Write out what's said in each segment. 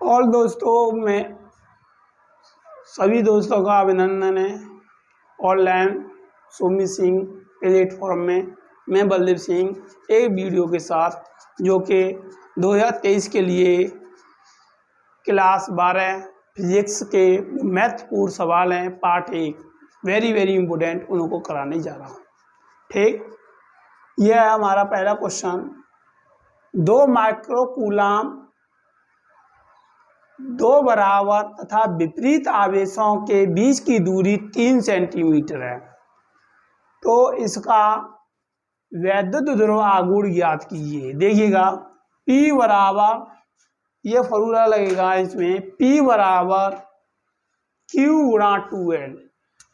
और दोस्तों मैं सभी दोस्तों का अभिनंदन है ऑनलाइन सोमी सिंह प्लेटफॉर्म में। मैं बलदेव सिंह एक वीडियो के साथ जो कि 2023 के लिए क्लास 12 फिजिक्स के महत्वपूर्ण सवाल हैं पार्ट 1 वेरी इम्पोर्टेंट उनको कराने जा रहा हूँ। ठीक, यह है हमारा पहला क्वेश्चन। 2 माइक्रोकूलाम 2 बराबर तथा विपरीत आवेशों के बीच की दूरी 3 सेंटीमीटर है, तो इसका वैद्युत ध्रुव आघूर्ण ज्ञात कीजिए। देखिएगा P बराबर, ये फॉर्मूला लगेगा इसमें, P बराबर Q गुणा 2L।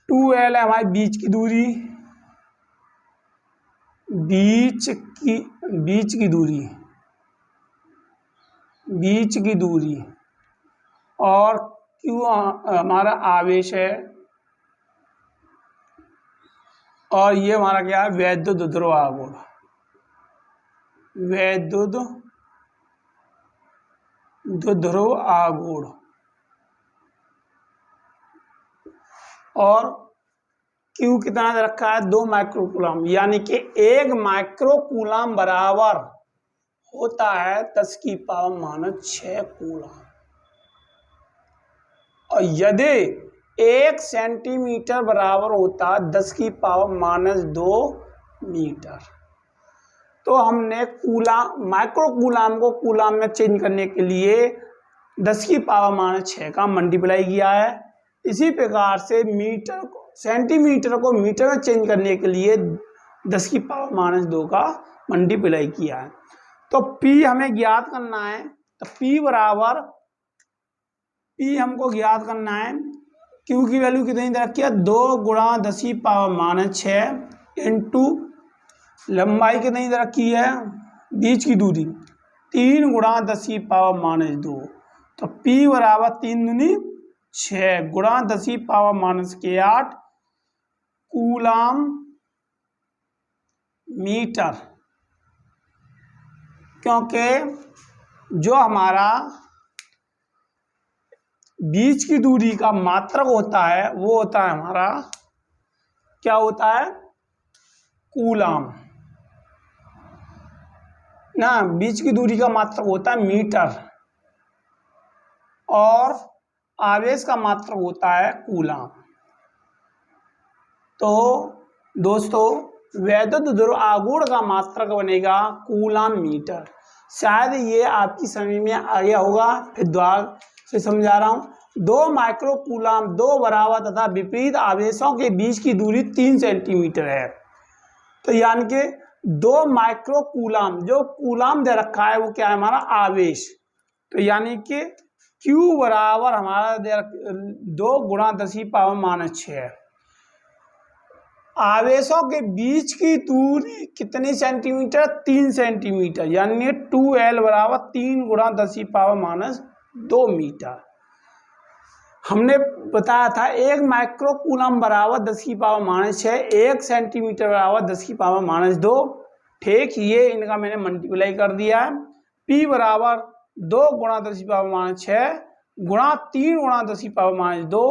2L है हमारी बीच की दूरी, बीच की दूरी और Q हमारा आवेश है और ये हमारा क्या है, वैद्युत ध्रुव आघूर्ण। वैद्युत ध्रुव आघूर्ण और Q कितना दे रखा है, 2 माइक्रोकूलाम, यानी कि 1 माइक्रोकूलाम बराबर होता है 10 की पावर -6 कूलाम। और यदि 1 सेंटीमीटर बराबर होता 10 की पावर -2 मीटर, तो हमने माइक्रोकूलाम को कूलाम में चेंज करने के लिए 10 की पावर -6 का मल्टीप्लाई किया है। इसी प्रकार से सेंटीमीटर को मीटर में चेंज करने के लिए 10 की पावर -2 का मल्टीप्लाई किया है। तो P हमें ज्ञात करना है, तो P बराबर, P हमको ज्ञात करना है, Q की वैल्यू कितनी दे रखी है, 2 गुणा 10 की पावर -6 इंटू लंबाई कितनी दे रखी है, बीच की दूरी 3 गुणा 10 की पावर -2, तो P बराबर 3 दूनी 6 गुणा 10 की पावर -8 कूलाम मीटर। क्योंकि जो हमारा बीच की दूरी का मात्रक होता है वो होता है हमारा, क्या होता है, कूलाम ना। बीच की दूरी का मात्रक होता है मीटर और आवेश का मात्रक होता है कूलाम। तो दोस्तों वैद्युत ध्रुव आघूर्ण का मात्रक बनेगा कूलाम मीटर। शायद ये आपकी समझ में आ गया होगा, फिर दोबारा से समझा रहा हूँ। 2 माइक्रोकूलाम 2 बराबर तथा विपरीत आवेशों के बीच की दूरी 3 सेंटीमीटर है, तो यानी कि 2 माइक्रोकूलाम, जो कूलाम दे रखा है वो क्या है, हमारा आवेश, तो यानी कि Q बराबर हमारा 2 गुणा 10 की पावर -6 है। आवेशों के बीच की दूरी कितनी सेंटीमीटर, 3 सेंटीमीटर, यानी 2L बराबर 3 गुणा 10 की पावर -2 मीटर। हमने बताया था 1 माइक्रोकूलाम बराबर 10 की पावर -6, 1 सेंटीमीटर बराबर 10 की पावर -2। ठीक, ये इनका मैंने मल्टीप्लाई कर दिया है। P बराबर 2 गुणा 10 की पावर -6 गुणा 3 गुणा 10 की पावर -2,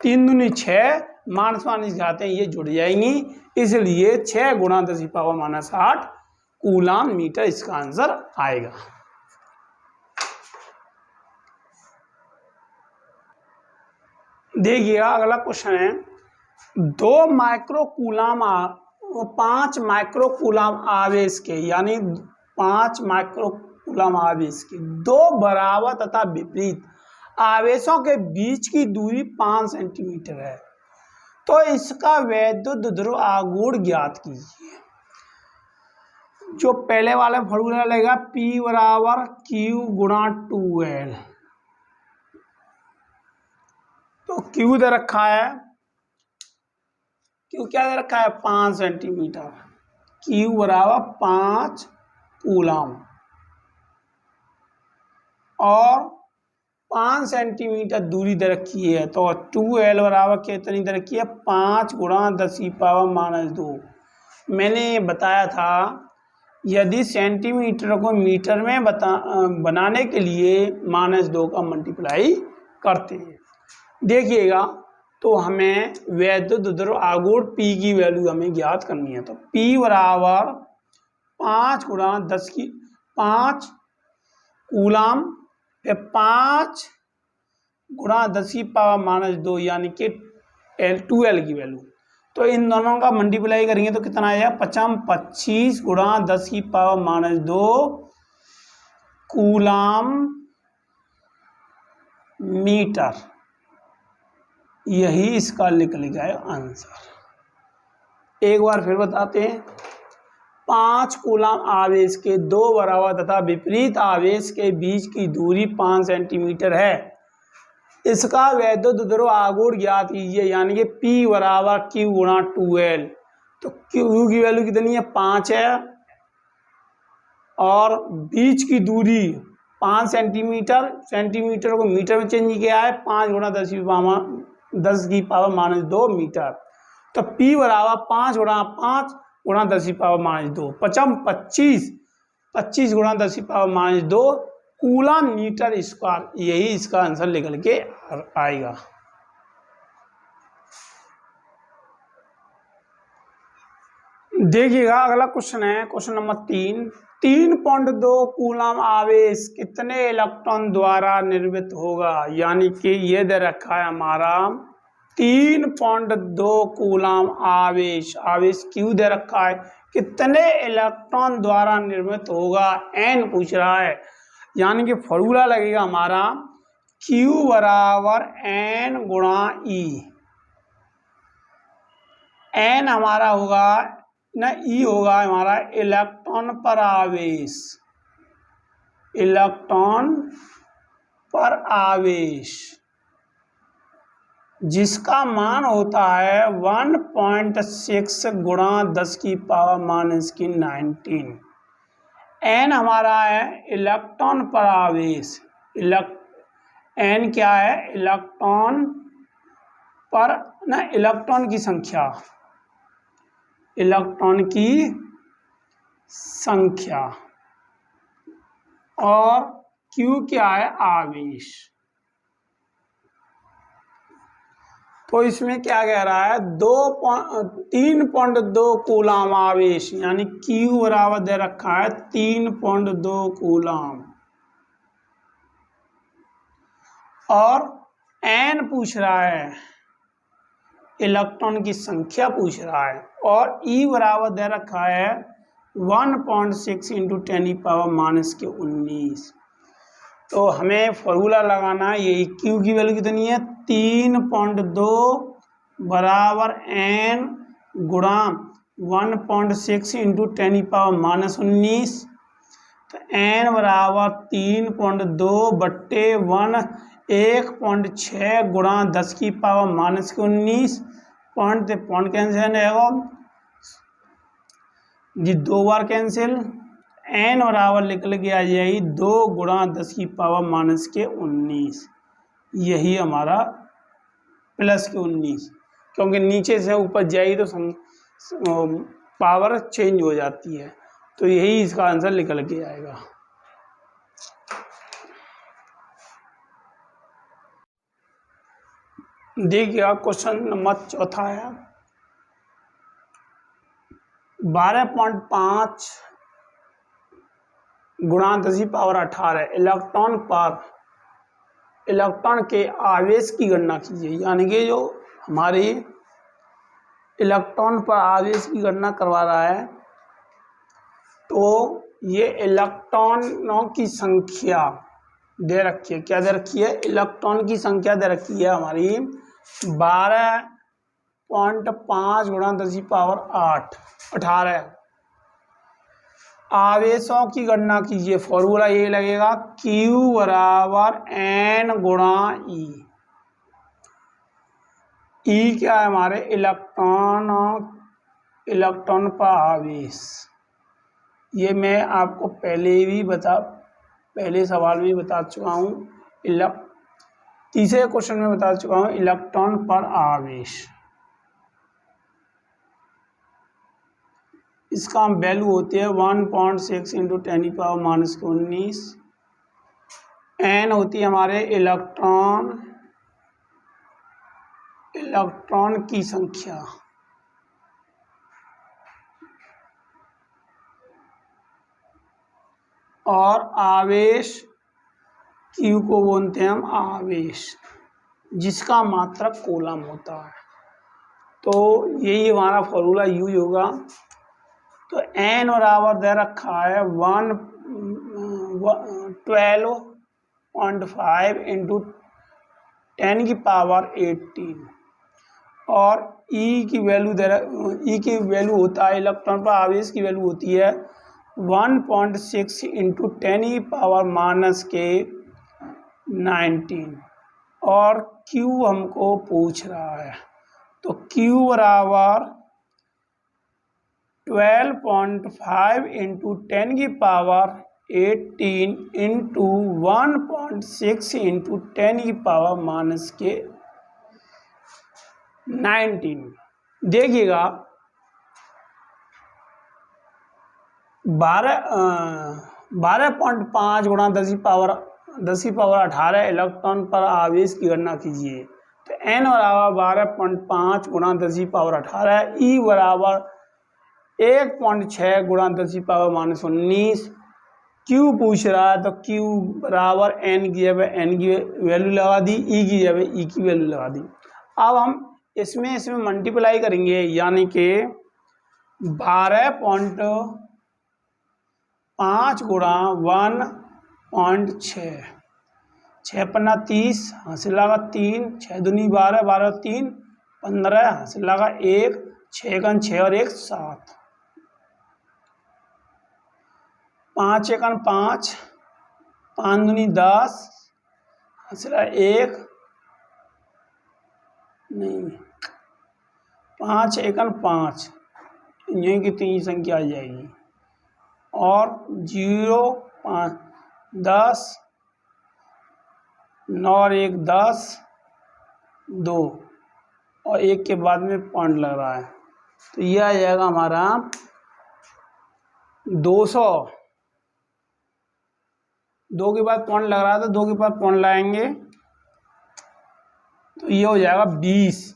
3 दूनी 6, माइनस घाते हैं ये जुड़ जाएंगी, इसलिए 6 गुणा 10 की पावर -8 कूलाम मीटर इसका आंसर आएगा। देखिएगा अगला क्वेश्चन है, 2 माइक्रोकूलाम 5 माइक्रोकूलाम आवेश के, यानी 5 माइक्रोकूलाम आवेश के 2 बराबर तथा विपरीत आवेशों के बीच की दूरी 5 सेंटीमीटर है, तो इसका वैद्युत ध्रुव आघूर्ण ज्ञात कीजिए। जो पहले वाला फॉर्मूला लगेगा P बराबर Q गुणा 2L, तो Q दे रखा है, Q क्या दे रखा है, 5 सेंटीमीटर, Q बराबर 5 कूलाम और 5 सेंटीमीटर दूरी दे रखी है, तो 2L बराबर कितनी दे रखी है, 5 गुणा 10 की पावर -2। मैंने बताया था यदि सेंटीमीटर को मीटर में बनाने के लिए -2 का मल्टीप्लाई करते हैं। देखिएगा, तो हमें वैद्युत द्रव आघूर्ण P की वैल्यू हमें ज्ञात करनी है। तो P बराबर 5 गुणा 10 की 5 कूलाम, फिर 5 गुणा 10 की पावर -2 यानी कि 2L की वैल्यू। तो इन दोनों का मल्टीप्लाई करेंगे तो कितना आएगा? 25 गुणा 10 की पावर -2 कूलाम मीटर, यही इसका निकल गया आंसर। एक बार फिर बताते हैं। 5 कूलाम आवेश के 2 बराबर तथा विपरीत आवेश के बीच की दूरी 5 सेंटीमीटर है। इसका वैद्युत द्रव आघूर्ण ज्ञात कीजिए, यानी कि P बराबर Q गुणा 2L। तो Q की वैल्यू कितनी है? 5 है, और बीच की दूरी 5 सेंटीमीटर, सेंटीमीटर को मीटर में चेंज किया है, 5 गुणा 10 की पावर -2 मीटर। तो P बराबर 5 गुणा 5 गुणा 10 की पावर -2, 25 गुणा 10 की पावर -2 कूलाम मीटर स्क्वायर, यही इसका आंसर निकल के आएगा। देखिएगा, अगला क्वेश्चन है क्वेश्चन नंबर 3.2 कूलाम आवेश कितने इलेक्ट्रॉन द्वारा निर्मित होगा? यानी कि ये दे रखा है हमारा 3.2 कूलाम आवेश Q दे रखा है, कितने इलेक्ट्रॉन द्वारा निर्मित होगा? N पूछ रहा है। यानी कि फॉर्मूला लगेगा हमारा Q बराबर N गुणा E। N हमारा होगा ना, E होगा हमारा इलेक्ट्रॉन पर आवेश, इलेक्ट्रॉन पर आवेश, जिसका मान होता है 1.6 गुणा 10 की पावर -19। N हमारा है इलेक्ट्रॉन पर आवेश, N क्या है? इलेक्ट्रॉन पर ना, इलेक्ट्रॉन की संख्या, इलेक्ट्रॉन की संख्या, और Q क्या है? आवेश। तो इसमें क्या कह रहा है? 3.2 कूलाम आवेश, यानी Q बराबर दे रखा है 3.2 कूलाम, और N पूछ रहा है, इलेक्ट्रॉन की संख्या पूछ रहा है, और E बराबर दे रखा है 1.6 × 10⁻⁻19। तो हमें फॉर्मूला लगाना है, यही Q की वैल्यू कितनी है? 3.2 बराबर N गुणा 1.6 × 10⁻⁻19। तो N बराबर 3.2 बट्टे 1.6 गुणा 10 की पावर -19। पॉइंट कैंसिल रहेगा जी, 2 बार कैंसिल। N बराबर निकल के आ जाएगी 2 गुणा 10 की पावर -19, यही हमारा +19, क्योंकि नीचे से ऊपर जाएगी तो पावर चेंज हो जाती है। तो यही इसका आंसर निकल के आएगा। देखिएगा, क्वेश्चन नंबर 4 है 12.5 गुणा 10 की पावर 18 इलेक्ट्रॉन के आवेश की गणना कीजिए। यानी कि जो हमारी इलेक्ट्रॉन पर आवेश की गणना करवा रहा है, तो ये इलेक्ट्रॉनों की संख्या दे रखी है। क्या दे रखी है? इलेक्ट्रॉन की संख्या दे रखी है हमारी 12.5 गुणा 10 की पावर 18। आवेशों की गणना कीजिए, फॉर्मूला ये लगेगा Q बराबर N गुणा E। E क्या है? हमारे इलेक्ट्रॉन पर आवेश। ये मैं आपको पहले सवाल में बता चुका हूँ, तीसरे क्वेश्चन में बता चुका हूँ, इलेक्ट्रॉन पर आवेश। इसका वैल्यू होती है 1.6 इंटू 10⁻⁻19। एन होती है हमारे इलेक्ट्रॉन की संख्या, और आवेश क्यू को बोलते हैं हम आवेश, जिसका मात्रक कूलम होता है। तो यही हमारा फॉर्मूला यूज होगा। तो एन बराबर दे रखा है 12.5 इंटू 10⁻18 और ई की वैल्यू होता है, इलेक्ट्रॉन पर आवेश की वैल्यू होती है 1.6 इंटू 10⁻⁻19 और क्यू हमको पूछ रहा है। तो क्यू बराबर 12.5 इंटू 10⁻18 इंटू 1.6 इंटू 10⁻⁻19। देखिएगा 12.5 गुणा 10⁻18 इलेक्ट्रॉन पर आवेश की गणना कीजिए। तो एन बराबर 12.5 गुणा 10⁻18, ई बराबर 1.6 गुणा 10⁻⁻19। क्यू पूछ रहा है तो क्यू बराबर एन की जगह एन की वैल्यू लगा दी, ई की जगह ई की वैल्यू लगा दी। अब हम इसमें मल्टीप्लाई करेंगे, यानी कि 12.5 गुणा 1.6, 6 पन्ना 30, हासिल लगा 3, 6 दूनी 12, 12 3 15, हासिल लगा 1, 6 एकन 6 और 1 7, 5 एकन 5, 5 दूनी 10, हासिल 1 नहीं 5 एकन 5, यही कितनी संख्या आ जाएगी, और 0 5 10, 9 और 1 10 2 और 1 के बाद में पॉइंट लग रहा है। तो यह आ जाएगा हमारा 200। 2 के बाद पॉइंट लग रहा है तो 2 के बाद पॉइंट लगाएंगे तो ये हो जाएगा 20।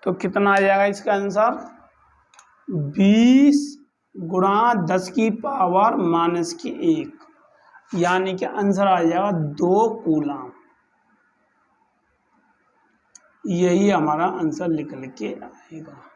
तो कितना आ जाएगा इसका आंसर 20 गुणा 10⁻⁻1, यानी कि आंसर आ जाएगा 2 कूलम। यही हमारा आंसर निकल के आएगा।